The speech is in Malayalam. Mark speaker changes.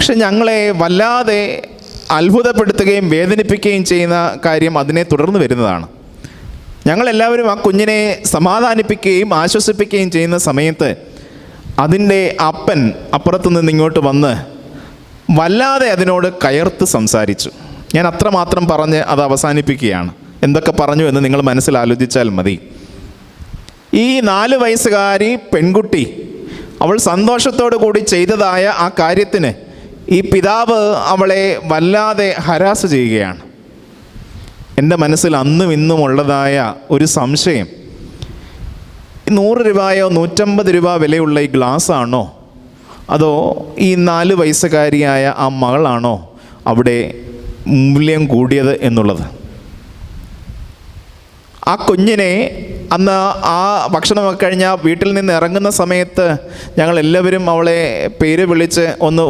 Speaker 1: പക്ഷെ ഞങ്ങളെ വല്ലാതെ അത്ഭുതപ്പെടുത്തുകയും വേദനിപ്പിക്കുകയും ചെയ്യുന്ന കാര്യം അതിനെ തുടർന്ന് വരുന്നതാണ്. ഞങ്ങളെല്ലാവരും ആ കുഞ്ഞിനെ സമാധാനിപ്പിക്കുകയും ആശ്വസിപ്പിക്കുകയും ചെയ്യുന്ന സമയത്ത് അതിൻ്റെ അപ്പൻ അപ്പുറത്തു നിന്ന് ഇങ്ങോട്ട് വന്ന് വല്ലാതെ അതിനോട് കയർത്ത് സംസാരിച്ചു. ഞാൻ അത്രമാത്രം പറഞ്ഞ് അത് അവസാനിപ്പിക്കുകയാണ്. എന്തൊക്കെ പറഞ്ഞു എന്ന് നിങ്ങൾ മനസ്സിലാലോചിച്ചാൽ മതി. ഈ 4 വയസ്സുകാരി പെൺകുട്ടി അവൾ സന്തോഷത്തോടു കൂടി ചെയ്തതായ ആ കാര്യത്തിന് ഈ പിതാവ് അവളെ വല്ലാതെ ഹരാസ് ചെയ്യുകയാണ്. എൻ്റെ മനസ്സിൽ അന്നും ഇന്നും ഉള്ളതായ ഒരു സംശയം, 100 രൂപയോ 150 രൂപ വിലയുള്ള ഈ ഗ്ലാസ്സാണോ അതോ ഈ 4 വയസ്സുകാരിയായ ആ മകളാണോ അവിടെ മൂല്യം കൂടിയത് എന്നുള്ളത്. ആ കുഞ്ഞിനെ അന്ന് ആ ഭക്ഷണമൊക്കെ കഴിഞ്ഞ് വീട്ടിൽ നിന്ന് ഇറങ്ങുന്ന സമയത്ത് ഞങ്ങളെല്ലാവരും അവളെ പേര് വിളിച്ച് ഒന്ന്